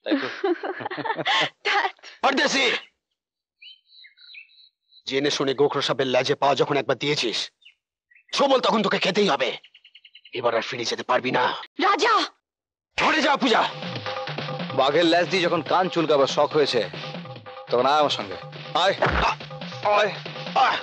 তাই তো? পরদেশি, জেনে শুনে গোখরো সাপের লেজে পা যখন একবার দিয়েছিস, সবল তখন তোকে খেতেই হবে। এবার আর ফিরে যেতে পারবি না। রাজা, সরে যা পূজা। বাঘের ল্যাজ দিয়ে যখন কান চুলকাবার শখ হয়েছে, তখন আয় আমার সঙ্গে। আয় আয় আয়।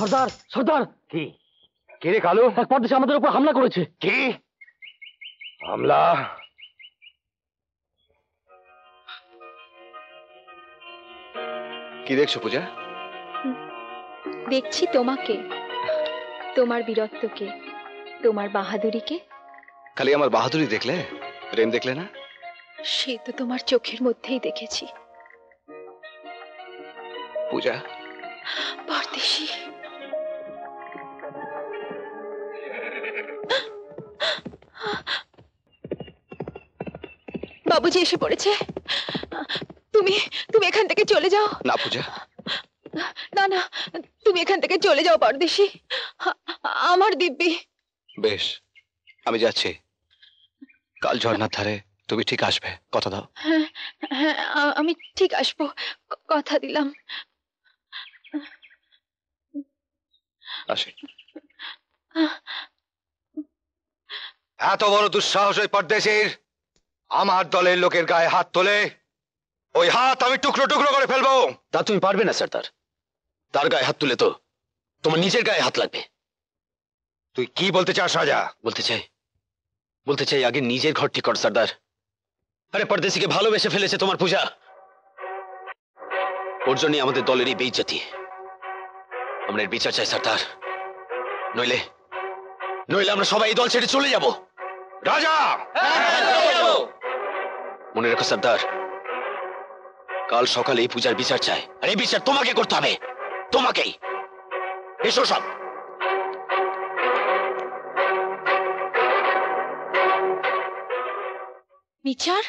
সর্দার, সর্দার। কি কে রে কালু? এক পরদেশি আমাদের উপর হামলা করেছে। কি হামলা? কি দেখছো পূজা? দেখছি তোমাকে, তোমার বীরত্বকে, তোমার বাহাদুরিকে। খালি আমার বাহাদুরি দেখলে, প্রেম দেখলে না? সে তো তোমার চোখের মধ্যেই দেখেছি। পূজা, পরদেশি, বাবুজি এসে পড়েছে। তুমি তুমি এখান থেকে চলে যাও। না পূজা, না না, তুমি এখান থেকে চলে যাও পরদেশি, আমার দিব্যি। বেশ, আমি যাচ্ছি। কাল ঝর্ণার ধারে তুমি ঠিক আসবে, কথা দাও। হ্যাঁ হ্যাঁ, আমি ঠিক আসবো, কথা দিলাম। আসি। এত বড় দুঃসাহস ওই পরদেশীর আমার দলের লোকের গায়ে হাত তোলে, ওই হাত আমি টুকরো টুকরো করে ফেলবো। তা তুমি পারবে না সর্দার। তার গায়ে হাত তুলে তো তোমার নিজের গায়ে হাত লাগবে। তুই কি বলতে চাস রাজা? বলতে চাই আগে নিজের ঘর ঠিক কর সর্দার। আরে পরদেশিকে ভালোবেসে ফেলেছে তোমার পূজা, ওর জন্য আমাদের দলেরই বেইজ্জতি। আমরা এর বিচার চাই সর্দার, নইলে নইলে আমরা সবাই এই দল ছেড়ে চলে যাব। রাজা, মনে রেখো সর্দার, কাল সকালে এই পূজার বিচার চাই, আর এই বিচার তোমাকে করতে হবে, তোমাকেই। এসো সব। বিচার?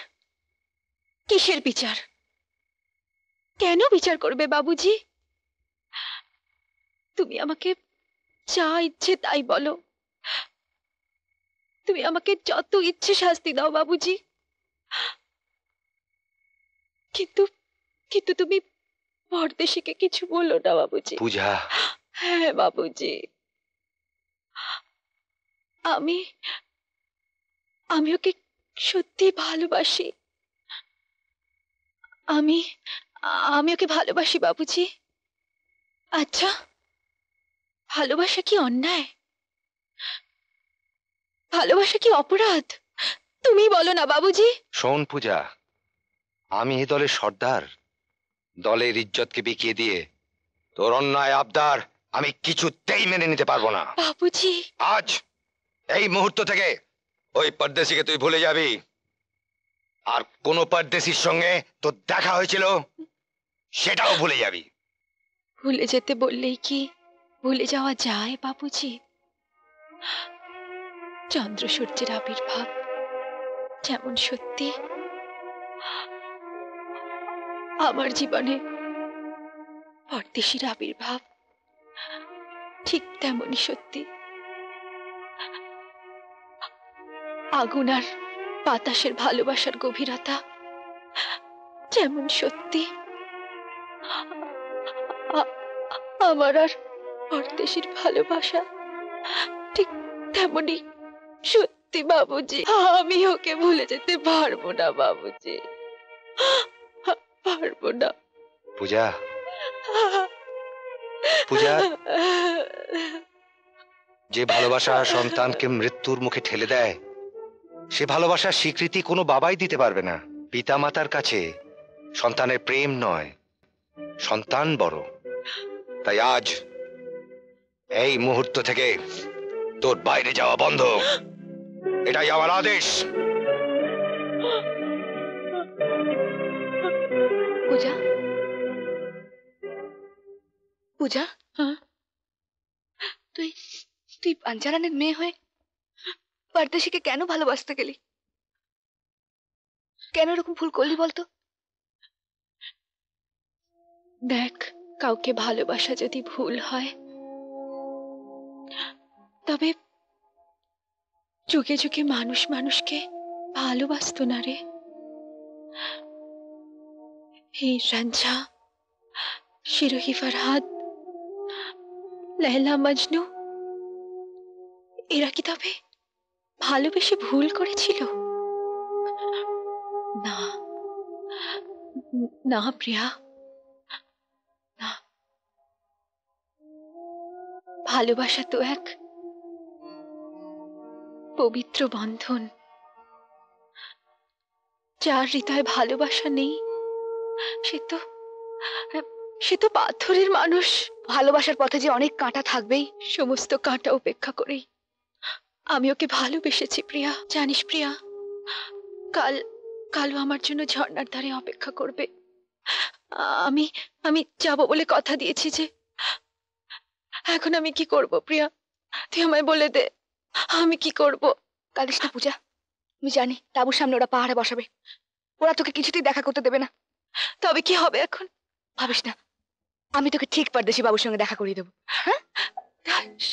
কিসের বিচার? কেন বিচার করবে বাবুজি? তুমি আমাকে যা ইচ্ছে তাই বলো, তুমি আমাকে যত ইচ্ছে শাস্তি দাও বাবুজি, কিন্তু কিন্তু তুমি পরদেশিকে কিছু বলো না বাবুজি। পূজা। হ্যাঁ বাবুজি, আমি আমি ওকে সত্যি ভালোবাসি। আমি আমি ওকে ভালোবাসি বাবুজি। আচ্ছা, ভালোবাসা কি অন্যায়? ভালোবাসা কি অপরাধ? তুমি বলো না বাবুজি। শোন পূজা, আমি এই দলের সর্দার, দলের ইজ্জতকে বিকিয়ে দিয়ে তোর অন্যায় আবদার আমি কিছুতেই মেনে নিতে পারবো না বাবুজি। আজ এই মুহূর্ত থেকে ওই পরদেশিকে তুই ভুলে যাবি, আর কোন পরদেশির সঙ্গে তোর দেখা হয়েছিল সেটাও ভুলে যাবি। ভুলে যেতে বললেই কি ভুলে যাওয়া যায় বাবুজি? চন্দ্র সূর্যের আবির্ভাব যেমন সত্যি, আমার জীবনে পরদেশির আবির্ভাব ঠিক তেমনই সত্যি। আগুন আর বাতাসের ভালোবাসার গভীরতা যেমন সত্যি, আমার আর পরদেশির ভালোবাসা ঠিক তেমনই সত্যি বাবুজি। আমি ওকে ভুলে যেতে পারবো না বাবুজি, পারবো না। পূজা, পূজা, যে ভালোবাসা সন্তানকে মৃত্যুর মুখে ঠেলে দেয়, সে ভালোবাসার স্বীকৃতি কোনো বাবাই দিতে পারবে না। পিতামাতার কাছে সন্তানের প্রেম নয়, সন্তান বড়। তাই আজ এই মুহূর্ত থেকে তোর বাইরে যাওয়া বন্ধ, এটাই আমার আদেশ। পূজা, পূজা, তুই তুই পাঞ্চারানের মেয়ে হয়ে পরদেশিকে কেন ভালোবাসতে গেলি? কেন এরকম ভুল করলি বলতো? দেখ, কাউকে ভালোবাসা যদি ভুল হয়, তবে যুগে যুগে মানুষ মানুষকে ভালোবাসতো না রে। এই রাঞ্ঝা, শিরোহি ফরহাদ, লায়লা মজনু, এরা কি তবে ভালোবেসে ভুল করেছিল? না না প্রিয়া, না। ভালোবাসা তো এক পবিত্র বন্ধন। যার হৃদয়ে ভালোবাসা নেই, সে তো পাথরের মানুষ। ভালোবাসার পথে যে অনেক কাঁটা থাকবেই, সমস্ত কাঁটা উপেক্ষা করেই আমি ওকে ভালোবেসেছি প্রিয়া। জানিস প্রিয়া, কালও আমার জন্য ঝর্ণার ধারে অপেক্ষা করবে। আমি আমি যাব বলে কথা দিয়েছি যে। এখন আমি কি করব প্রিয়া, তুই আমায় বলে দে, আমি কি করব? কালিস না পূজা, আমি জানি তাবুর সামনে ওরা পাহাড়ে বসাবে, ওরা তোকে কিছুতেই দেখা করতে দেবে না। তবে কি হবে এখন? ভাবিস না, আমি তোকে ঠিক পরদেশি বাবুর সঙ্গে দেখা করিয়ে দেবো। হ্যাঁ,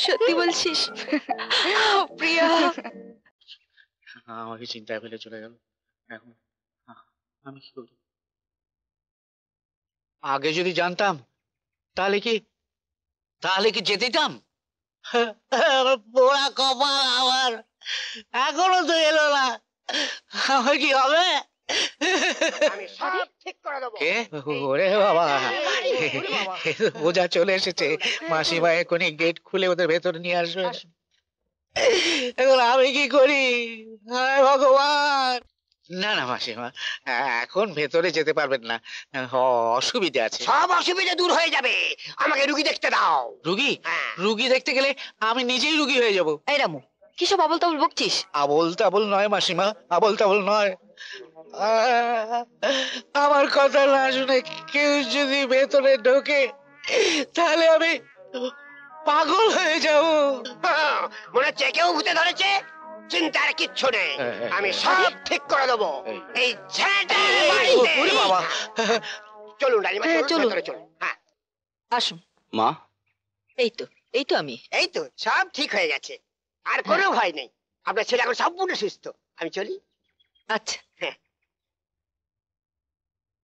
সত্যি বলছিস? প্রিয়া, আমাকে চিন্তায় ফেলে চলে গেল। এখন আমি কি করব? আগে যদি জানতাম তাহলে কি যেতে দিতাম? পোড়া কপাল আমার, এখনো তো এলো না। আমার কি হবে? কে? ওরে বাবা, বোঝা চলে এসেছে। মাসিমা এখনই গেট খুলে ওদের ভেতরে নিয়ে আসবে। এখন আমি কি করি? হায় ভগবান! না না মাসিমা, এখন ভেতরে যেতে পারবেন না, অসুবিধা আছে। সব অসুবিধা দূর হয়ে যাবে, আমাকে রুগী দেখতে দাও। রুগী? হ্যাঁ। রুগী দেখতে গেলে আমি নিজেই রুগী হয়ে যাব। এই রামু, কিসব আবল তাবল বকছিস? আবল তাবল নয় মাসিমা, আবল তাবল নয়। আমার কথা না শুনে কেউ যদি ভেতরে ঢোকে, তাহলে আমি পাগল হয়ে যাব। হ্যাঁ, মনে হচ্ছে কেউ ভূতে ধরেছে। চিন্তার কিচ্ছু নেই, আমি সব ঠিক করে দেবো। এই ছেলেটার বাড়িতে। ওরে বাবা! চলুন রানীমা, হ্যাঁ, চলুন চলুন। ভেতরে চলুন। হ্যাঁ, আসুন। মা, এই তো আমি। এই তো সব ঠিক হয়ে গেছে, আর কোনো ভয় নেই। আপনার ছেলে এখন সম্পূর্ণ সুস্থ। আমি চলি। আচ্ছা। হ্যাঁ।